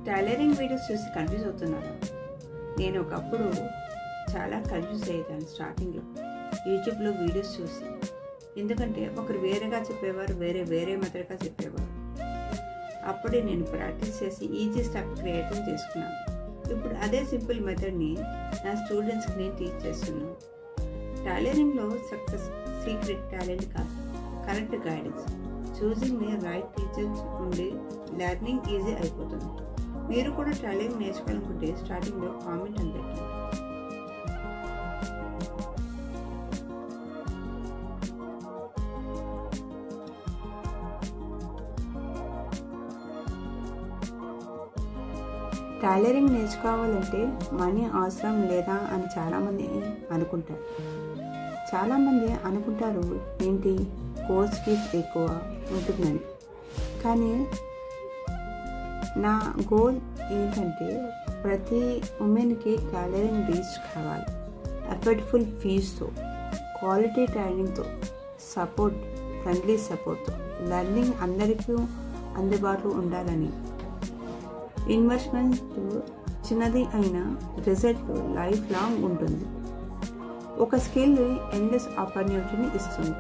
Tailoring videos చూసి confuse అవుతున్నారా? నేను ఒకప్పుడు చాలా కన్ఫ్యూజ్ అయ్యేదాన్ని స్టార్టింగ్లో యూట్యూబ్లో వీడియోస్ చూసి. ఎందుకంటే ఒకరు వేరేగా చెప్పేవారు, వేరే మెథడ్గా చెప్పేవారు. అప్పుడే నేను ప్రాక్టీస్ చేసి ఈజీ స్టెప్ క్రియేటింగ్ చేసుకున్నాను. ఇప్పుడు అదే సింపుల్ మెథడ్ని నా స్టూడెంట్స్కి నేను టీచ్ చేస్తున్నాను. టైలరింగ్లో సక్సెస్ సీక్రెట్ టాలెంట్ కాదు, కరెక్ట్ గైడెన్స్. చూసింగ్ ని రైట్ టీచర్స్ నుండి లెర్నింగ్ ఈజీ అయిపోతుంది. మీరు కూడా టైలరింగ్ నేర్చుకోవాలనుకుంటే స్టార్టింగ్లో కామెంట్ అని పెట్టండి. టైలరింగ్ నేర్చుకోవాలంటే మనీ అవసరం లేదా అని చాలామంది అనుకుంటారు ఏంటి కోర్స్ ఫీజ్ ఎక్కువ ఉంటుందని. కానీ నా గోల్ ఏంటంటే ప్రతి ఉమెన్కి టైలరింగ్ రీచ్ కావాలి. అఫోర్డబుల్ ఫీజుతో, క్వాలిటీ ట్రైనింగ్తో, ఫ్రెండ్లీ సపోర్ట్తో. లెర్నింగ్ అందరికీ అందుబాటులో ఉండాలని. ఇన్వెస్ట్మెంట్ చిన్నది అయినా రిజల్ట్ లైఫ్ లాంగ్ ఉంటుంది. ఒక స్కిల్ ఎండ్లెస్ ఆపర్చునిటీని ఇస్తుంది.